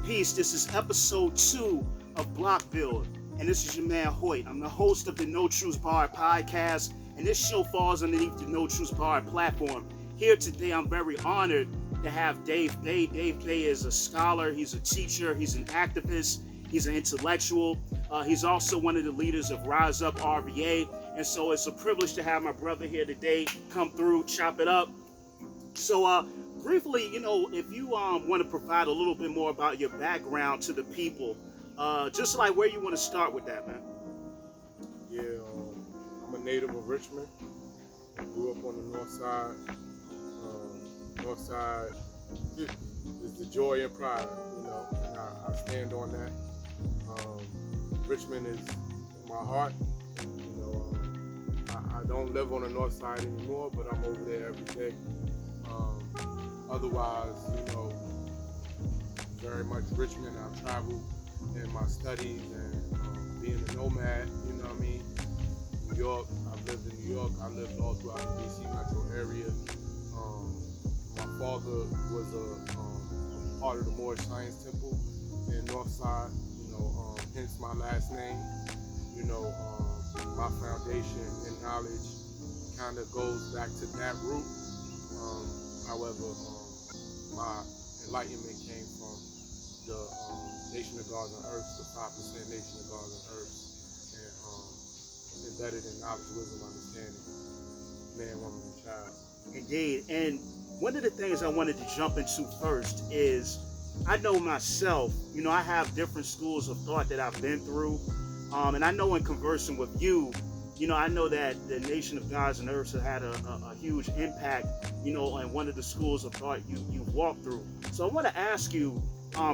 Peace. This is episode 2 of Block Build, and this is your man Hoyt. I'm the host of the No Truths Barred podcast, and this show falls underneath the No Truths Barred platform. Here today, I'm very honored to have Dave Bey. Dave Bey is a scholar, he's a teacher, he's an activist, he's an intellectual. He's also one of the leaders of R.I.S.E Up RVA, and so it's a privilege to have my brother here today come through, chop it up. So, briefly, if you want to provide a little bit more about your background to the people, just like where you want to start with that, man. Yeah, I'm a native of Richmond. I grew up on the north side. North side is the joy and pride, and I stand on that. Richmond is in my heart. I don't live on the north side anymore, but I'm over there every day. Otherwise, very much Richmond. I've traveled in my studies and being a nomad, New York, I've lived in New York. I lived all throughout the DC metro area. My father was a part of the Moorish Science Temple in Northside, hence my last name. My foundation and knowledge kind of goes back to that root. However, my enlightenment came from the Nation of Gods and Earth, the 5% Nation of Gods and Earth, and embedded in knowledge, wisdom, understanding, man, woman, and child. Indeed. And one of the things I wanted to jump into first is I know myself, I have different schools of thought that I've been through. And I know in conversing with you, I know that the Nation of Gods and Earths has had a huge impact, on one of the schools of thought you've walked through. So I want to ask you,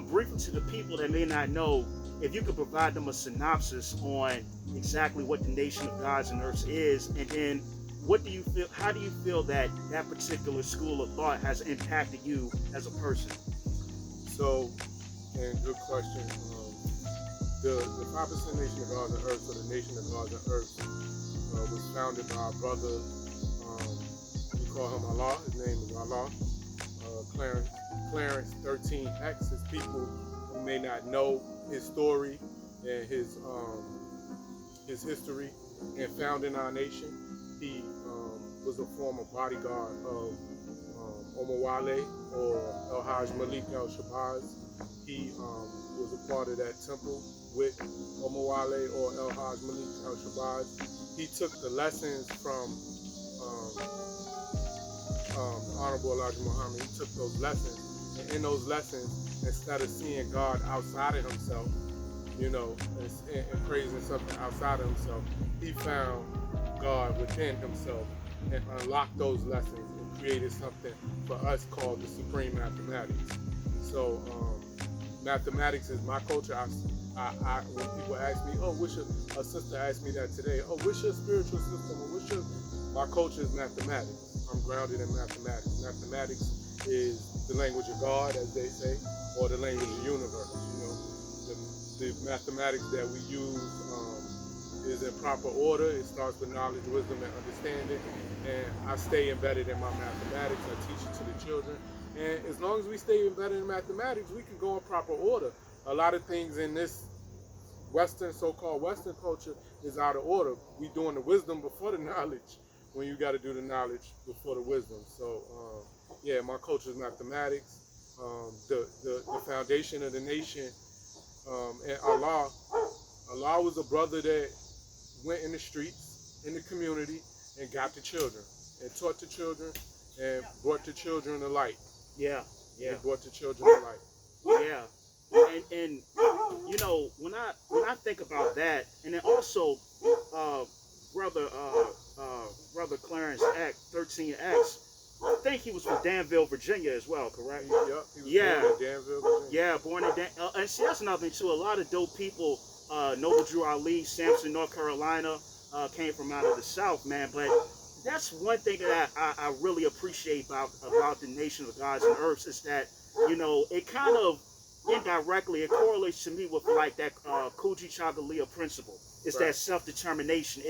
briefly to the people that may not know, if you could provide them a synopsis on exactly what the Nation of Gods and Earths is, and then how do you feel that particular school of thought has impacted you as a person? So, and good question. The 5% Nation of Gods and Earth, or the Nation of Gods and Earth, was founded by our brother, we call him Allah, his name is Allah, Clarence 13X. His people who may not know his story and his history and founding our nation. He was a former bodyguard of Omawale, or El Hajj Malik El Shabazz. He was a part of that temple with Omawale or El Hajj Malik El Shabazz. He took the lessons from the Honorable Elijah Muhammad. He took those lessons, and in those lessons, instead of seeing God outside of himself, and praising something outside of himself, he found God within himself and unlocked those lessons and created something for us called the Supreme Mathematics. So mathematics is my culture. I when people ask me, a sister asked me that today, what's your spiritual system, or my culture is mathematics. I'm grounded in mathematics. Mathematics is the language of God, as they say, or the language of the universe. The mathematics that we use is in proper order. It starts with knowledge, wisdom, and understanding. And I stay embedded in my mathematics. I teach it to the children. And as long as we stay embedded in mathematics, we can go in proper order. A lot of things in this so-called Western culture is out of order. We doing the wisdom before the knowledge, when you got to do the knowledge before the wisdom. So, my culture is mathematics. The foundation of the nation, and Allah was a brother that went in the streets, in the community, and got the children, and taught the children, and brought the children to light. Yeah. And brought the children to light. Yeah. And when I think about that, and then also brother Clarence X 13X, I think he was from Danville, Virginia as well, correct? Yep, he was born in Danville, Virginia. Yeah, born in Danville. And see, that's another thing too. A lot of dope people, Noble Drew Ali, Sampson, North Carolina, came from out of the South, man. But that's one thing that I really appreciate about the Nation of Gods and Earths is that, it kind of indirectly, it correlates to me with like that Kuji Chagalia principle. It's right. That self-determination.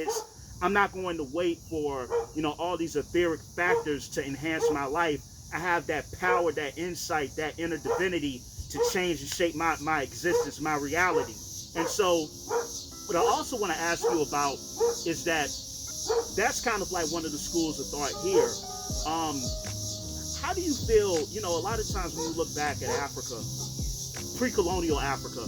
I'm not going to wait for, all these etheric factors to enhance my life. I have that power, that insight, that inner divinity to change and shape my existence, my reality. And so what I also want to ask you about is that's kind of like one of the schools of thought here. How do you feel, a lot of times when you look back at Africa, pre-colonial Africa,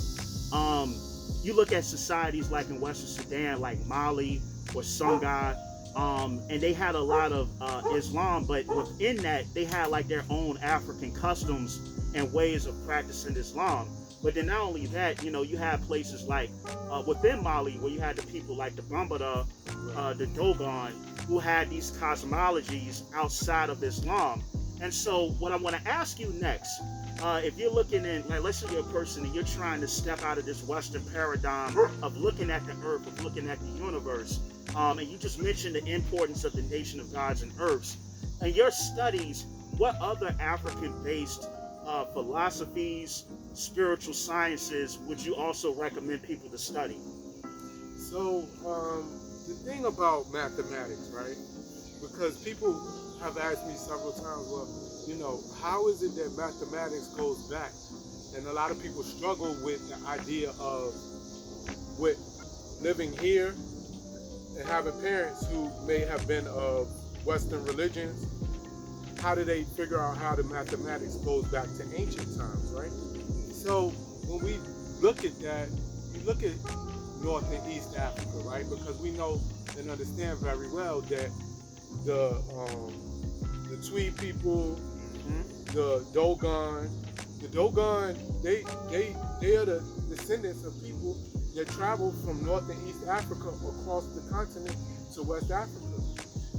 you look at societies like in Western Sudan, like Mali or Senegal, and they had a lot of Islam, but within that, they had like their own African customs and ways of practicing Islam. But then not only that, you had places like within Mali where you had the people like the Bambara, the Dogon, who had these cosmologies outside of Islam. And so what I want to ask you next, if you're looking in, like, let's say you're a person and you're trying to step out of this Western paradigm of looking at the earth, of looking at the universe, and you just mentioned the importance of the nation of gods and earths. In your studies, what other African-based philosophies, spiritual sciences would you also recommend people to study? So the thing about mathematics, right? Because people have asked me several times, well, how is it that mathematics goes back? And a lot of people struggle with the idea of with living here and having parents who may have been of Western religions. How do they figure out how the mathematics goes back to ancient times, right? So when we look at that, you look at North and East Africa, right? Because we know and understand very well that the Tweed people, the Dogon, they are the descendants of people that traveled from North and East Africa across the continent to West Africa.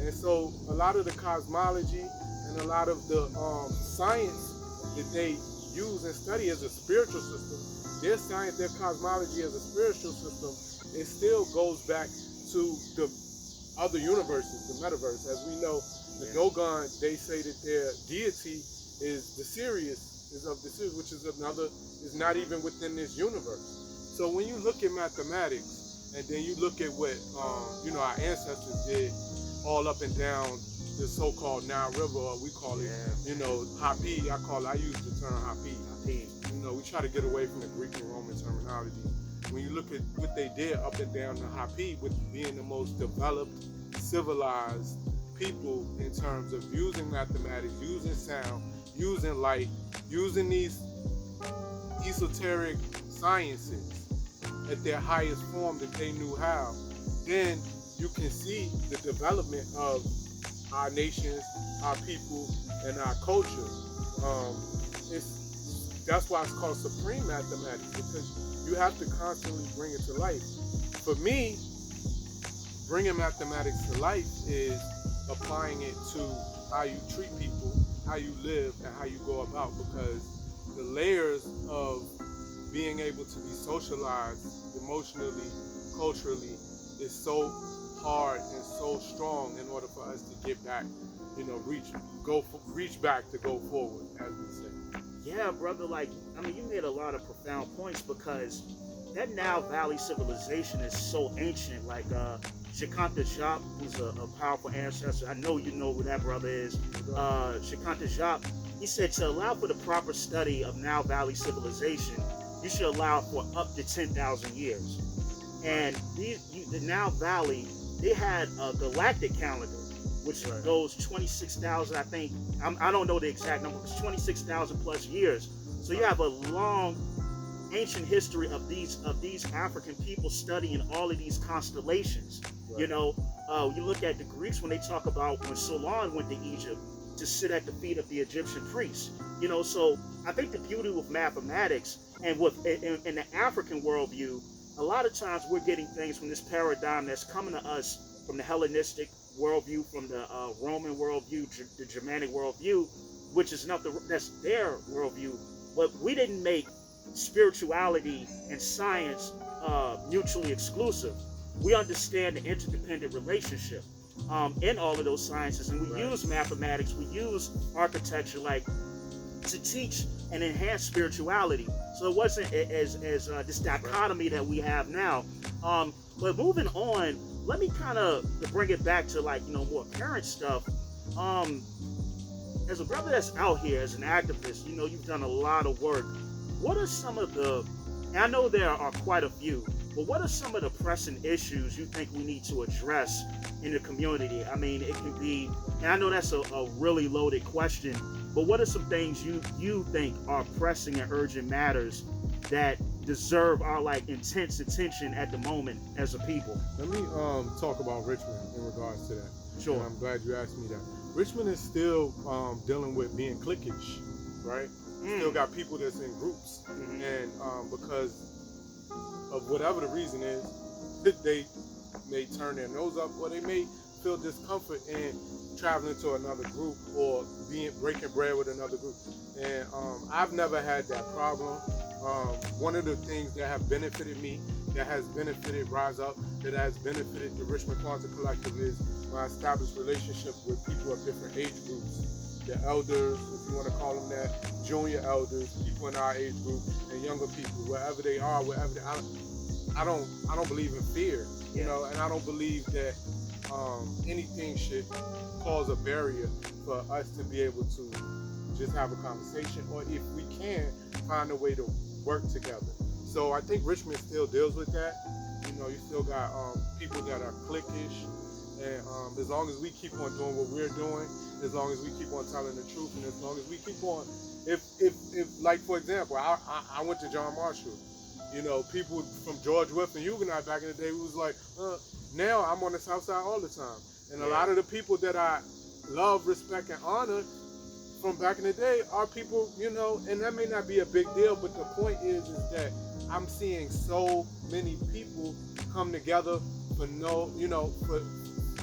And so a lot of the cosmology and a lot of the science that they use and study as a spiritual system, their science, their cosmology as a spiritual system, it still goes back to the other universes, the metaverse. As we know, the Dogon, they say that their deity is the Sirius, which is not even within this universe. So when you look at mathematics, and then you look at what our ancestors did all up and down the so-called Nile River, or we call it, Hapi. I use the term Hapi. We try to get away from the Greek and Roman terminology. When you look at what they did up and down the Hapi, with being the most developed, civilized people in terms of using mathematics, using sound, using light, using these esoteric sciences at their highest form that they knew how, then you can see the development of our nations, our people, and our culture. That's why it's called supreme mathematics, because you have to constantly bring it to life. For me, bringing mathematics to life is applying it to how you treat people, how you live, and how you go about, because the layers of being able to be socialized emotionally, culturally, is so hard and so strong in order for us to get back, reach back to go forward, as we say. Yeah, brother, you made a lot of profound points, because that Nile Valley civilization is so ancient. Like Shekanta Jop, who's a powerful ancestor, I know you know who that brother is. Shekanta Jop, he said to allow for the proper study of Nile Valley civilization, you should allow for up to 10,000 years. And the Nile Valley, they had a galactic calendar, which goes 26,000, I think. I don't know the exact number, it's 26,000 plus years. So you have a long, ancient history of these African people studying all of these constellations. Right. You look at the Greeks when they talk about when Solon went to Egypt to sit at the feet of the Egyptian priests. So I think the beauty with mathematics and in the African worldview, a lot of times we're getting things from this paradigm that's coming to us from the Hellenistic worldview, from the Roman worldview, the Germanic worldview, which is that's their worldview. But we didn't make spirituality and science mutually exclusive. We understand the interdependent relationship in all of those sciences, and we use mathematics, we use architecture, to teach and enhance spirituality. So it wasn't as this dichotomy that we have now. But moving on, let me kind of bring it back to more current stuff. As a brother that's out here as an activist, you've done a lot of work what are some of the, and I know there are quite a few, but what are some of the pressing issues you think we need to address in the community? I mean, it can be, and I know that's a really loaded question, but what are some things you think are pressing and urgent matters that deserve our like intense attention at the moment as a people? Let me talk about Richmond in regards to that. Sure. And I'm glad you asked me that. Richmond is still dealing with being cliquish, right? Still got people that's in groups, and because of whatever the reason is, they may turn their nose up, or they may feel discomfort in traveling to another group or breaking bread with another group. And I've never had that problem. One of the things that have benefited me, that has benefited Rise Up, that has benefited the Richmond Quantum Collective is my established relationship with people of different age groups. The elders, if you want to call them that, junior elders, people in our age group, and younger people, wherever they are, wherever they are. I don't believe in fear, you know, and I don't believe that anything should cause a barrier for us to be able to just have a conversation, or if we can, find a way to work together. So I think Richmond still deals with that. You know, you still got people that are cliquish, and as long as we keep on doing what we're doing, as long as we keep on telling the truth, and as long as we keep on, if like for example, I went to John Marshall. You know, people from George Wythe and Huguenot back in the day was like, now I'm on the South Side all the time. And a lot of the people that I love, respect, and honor from back in the day are people, you know, and that may not be a big deal, but the point is that I'm seeing so many people come together for no, you know,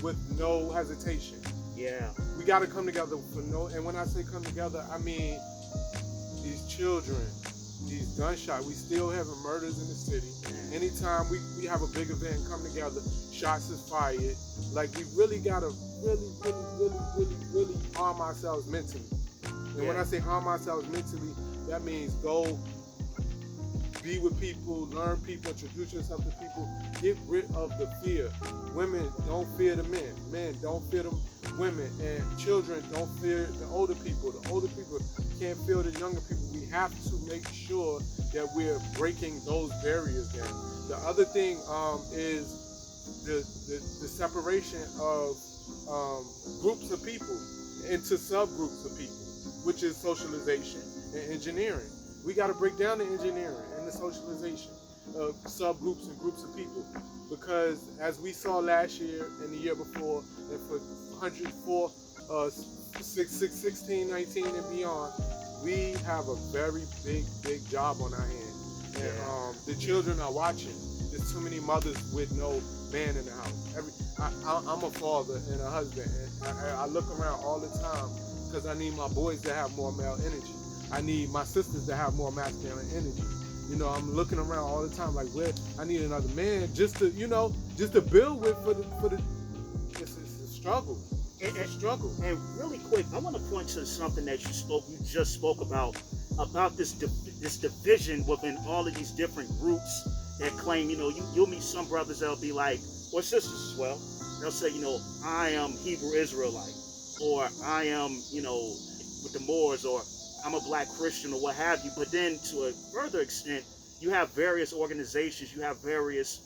with no hesitation. Yeah. We got to come together for no, and when I say come together, I mean these children, these gunshots, we still having murders in the city. Anytime we have a big event and come together, shots is fired. Like, we really gotta really arm ourselves mentally. And when I say arm ourselves mentally, that means go be with people, learn people, introduce yourself to people, get rid of the fear. Women, don't fear the men. Men, don't fear the women. And children, don't fear the older people. The older people can't fear the younger people. We have to make sure that we're breaking those barriers down. The other thing is the separation of groups of people into subgroups of people, which is socialization and engineering. We got to break down the engineering and the socialization of subgroups and groups of people, because as we saw last year and the year before, and for 104, 16, 19, and beyond, we have a very big job on our hands. And the children are watching. There's too many mothers with no man in the house. I'm a father and a husband, and I look around all the time because I need my boys to have more male energy. I need my sisters to have more masculine energy. You know, I'm looking around all the time like, where I need another man just to, you know, just to build with for the. It's a struggle. It's a struggle. And really quick, I want to point to something that you just spoke about this division within all of these different groups that claim, you know, you'll meet some brothers that'll be like, or sisters as well. They'll say, you know, I am Hebrew Israelite, or I am, you know, with the Moors, or I'm a black Christian, or what have you. But then to a further extent, you have various organizations, you have various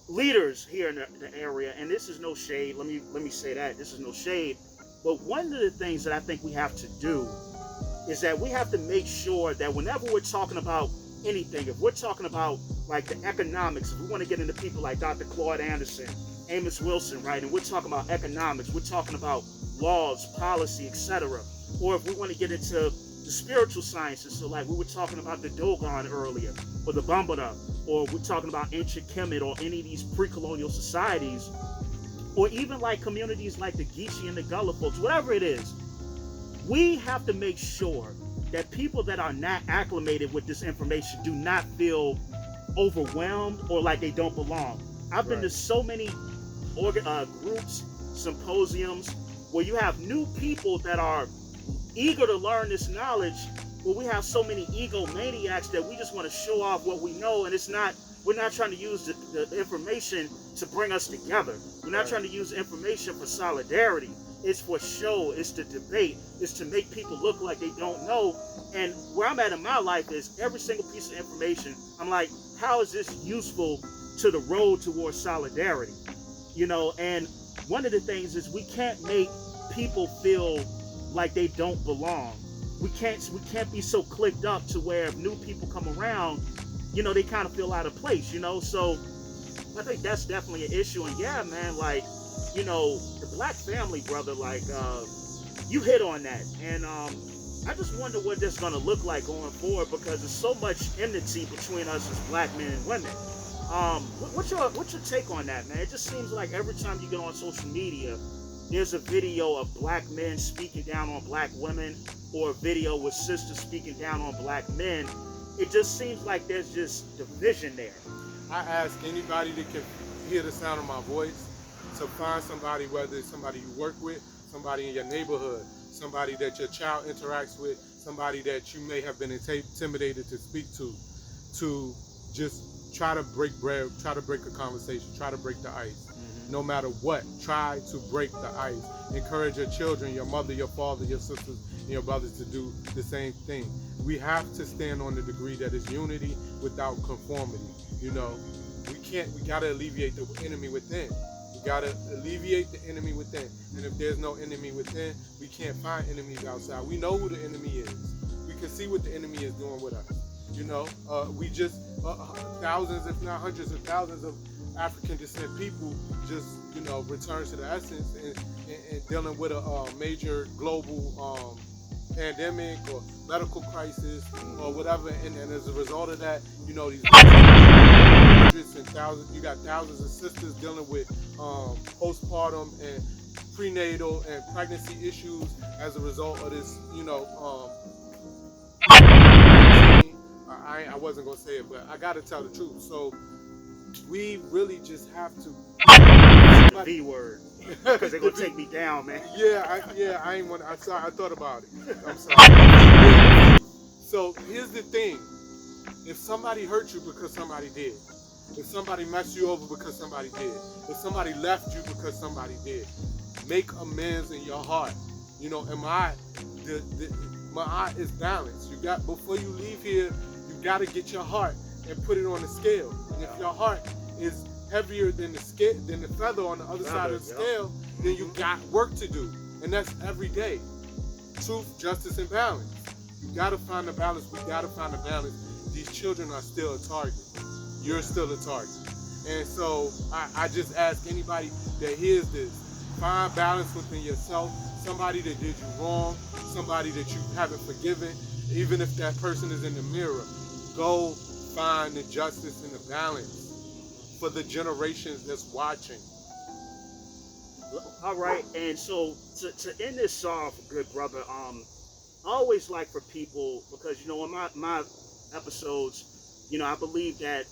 leaders here in the area, and this is no shade. Let me say that this is no shade. But one of the things that I think we have to do is that we have to make sure that whenever we're talking about anything, if we're talking about like the economics, if we want to get into people like Dr. Claude Anderson, Amos Wilson, right, and we're talking about economics, we're talking about laws, policy, etc. Or if we want to get into the spiritual sciences, so like we were talking about the Dogon earlier, or the Bambara, or we're talking about ancient Kemet, or any of these pre-colonial societies, or even like communities like the Geechee and the Gullah folks, whatever it is, we have to make sure that people that are not acclimated with this information do not feel overwhelmed or like they don't belong. I've been to so many groups, symposiums, where you have new people that are eager to learn this knowledge, but we have so many egomaniacs that we just want to show off what we know, and we're not trying to use the information to bring us together. We're not trying to use information for solidarity. It's for show. It's to debate. It's to make people look like they don't know. And where I'm at in my life is every single piece of information, I'm like, how is this useful to the road towards solidarity? And one of the things is we can't make people feel like they don't belong. We can't be so clicked up to where if new people come around, they kind of feel out of place, So I think that's definitely an issue. And yeah, man, like, the black family, brother, like, you hit on that. And I just wonder what that's going to look like going forward, because there's so much enmity between us as black men and women. What's your take on that, man? It just seems like every time you get on social media, there's a video of black men speaking down on black women, or a video with sisters speaking down on black men. It just seems like there's just division there. I ask anybody that can hear the sound of my voice to find somebody, whether it's somebody you work with, somebody in your neighborhood, somebody that your child interacts with, somebody that you may have been intimidated to speak to just try to break bread, try to break a conversation, try to break the ice. No matter what, try to break the ice. Encourage your children, your mother, your father, your sisters, and your brothers to do the same thing. We have to stand on the degree that is unity without conformity. We gotta alleviate the enemy within. We gotta alleviate the enemy within. And if there's no enemy within, we can't find enemies outside. We know who the enemy is. We can see what the enemy is doing with us. We just, thousands, if not hundreds of thousands of African descent people just, return to the essence and dealing with a major global pandemic or medical crisis or whatever. And as a result of that, these hundreds and thousands, you got thousands of sisters dealing with postpartum and prenatal and pregnancy issues as a result of this, I wasn't going to say it, but I got to tell the truth. So we really just have to. The V word, because they're gonna take me down, man. I ain't want. I thought about it. I'm sorry. So here's the thing: if somebody hurt you because somebody did, if somebody messed you over because somebody did, if somebody left you because somebody did, make amends in your heart. And my eye is balanced. You got, before you leave here, you got to get your heart and put it on the scale. And if your heart is heavier than the feather on the other side of the scale, then you got work to do. And that's every day. Truth, justice, and balance. You got to find the balance. We got to find the balance. These children are still a target. You're still a target. And so I just ask anybody that hears this, find balance within yourself. Somebody that did you wrong, somebody that you haven't forgiven, even if that person is in the mirror, go find the justice and the balance for the generations that's watching. All right, and so to end this off, good brother, I always like for people, because in my episodes, I believe that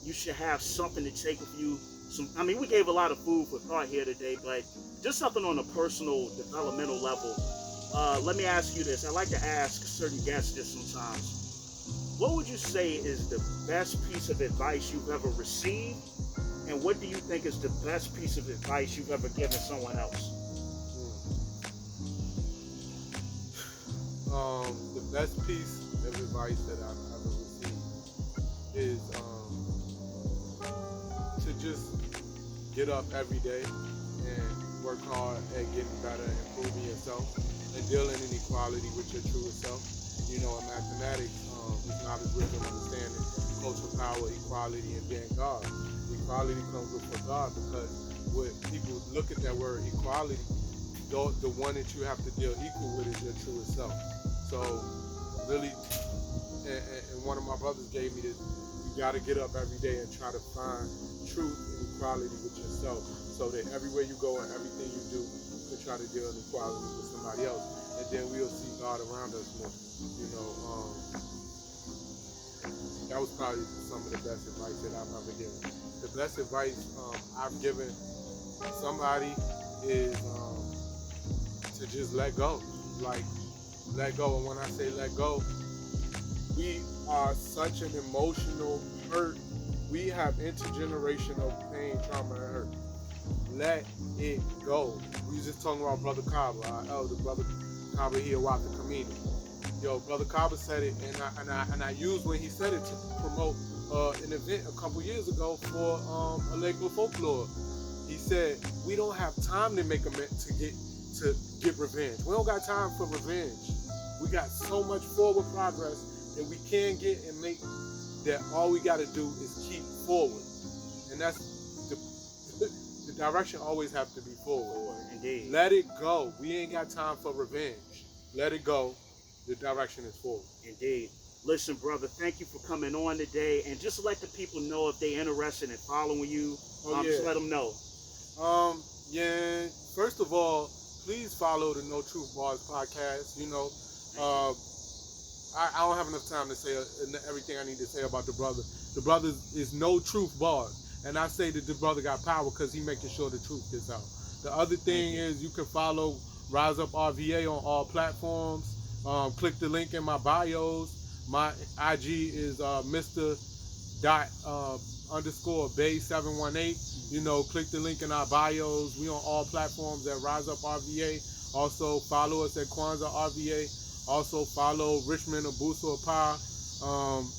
you should have something to take with you. We gave a lot of food for thought here today, but just something on a personal, developmental level. Let me ask you this. I like to ask certain guests this sometimes. What would you say is the best piece of advice you've ever received? And what do you think is the best piece of advice you've ever given someone else? The best piece of advice that I've ever received is to just get up every day and work hard at getting better, improving yourself, and dealing in equality with your truest self. In mathematics, it's knowledge, wisdom, understanding, cultural power, equality, and being God. Equality comes before God, because when people look at that word equality, the one that you have to deal equal with is your truest self. So really, and one of my brothers gave me this, you got to get up every day and try to find truth and equality with yourself, so that everywhere you go and everything you do, you can try to deal in equality with somebody else, and then we'll see God around us more. That was probably some of the best advice that I've ever given. The best advice I've given somebody is to just let go. Like, let go. And when I say let go, we are such an emotional hurt. We have intergenerational pain, trauma, and hurt. Let it go. We was just talking about Brother Kaba, our elder Brother Kaba here, Waka Kamini. Yo, Brother Kaba said it, and I used when he said it to promote an event a couple years ago for a Lakewood folklore. He said we don't have time to make to get revenge. We don't got time for revenge. We got so much forward progress that we can get and make that all we got to do is keep forward, and that's the direction always have to be forward. Indeed. Let it go. We ain't got time for revenge. Let it go. The direction is forward. Indeed. Listen, brother, thank you for coming on today, and just let the people know if they're interested in following you. Just let them know. Yeah. First of all, please follow the No Truth Bars podcast. You know, I don't have enough time to say everything I need to say about the brother. The brother is No Truth Bars, and I say that the brother got power because he making sure the truth gets out. The other thing is you can follow R.I.S.E Up RVA on all platforms. Click the link in my bios. My IG is Mr. Bey 718. You know, click the link in our bios. We on all platforms at R.I.S.E Up RVA. Also follow us at Kwanzaa RVA. Also follow Richmond Abuso Apar.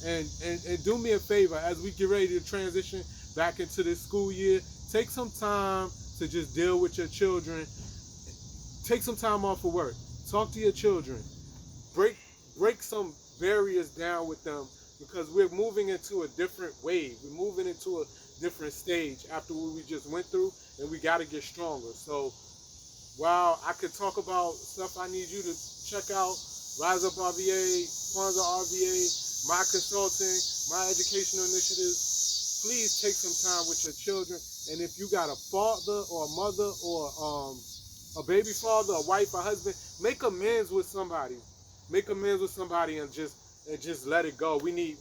And do me a favor, as we get ready to transition back into this school year, take some time to just deal with your children. Take some time off of work. Talk to your children. Break some barriers down with them, because we're moving into a different wave. We're moving into a different stage after what we just went through, and we got to get stronger. So while I could talk about stuff, I need you to check out R.I.S.E Up RVA, Kwanzaa RVA, my consulting, my educational initiatives. Please take some time with your children, and if you got a father or a mother or a baby father, a wife, a husband, make amends with somebody. Make amends with somebody and just let it go. We need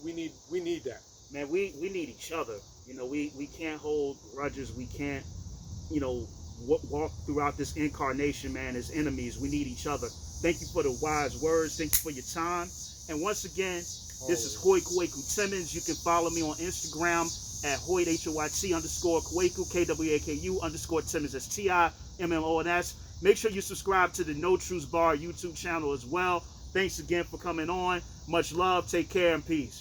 that. Man, we need each other. You know, we can't hold grudges. We can't, you know, walk throughout this incarnation, man, as enemies. We need each other. Thank you for the wise words. Thank you for your time. And once again, this is Hoy Kwaku Timmons. You can follow me on Instagram at Hoyt HOYT_Kwaku KWAKU_Timmons. That's TIMMONS. Make sure you subscribe to the No Truth Bar YouTube channel as well. Thanks again for coming on. Much love. Take care and peace.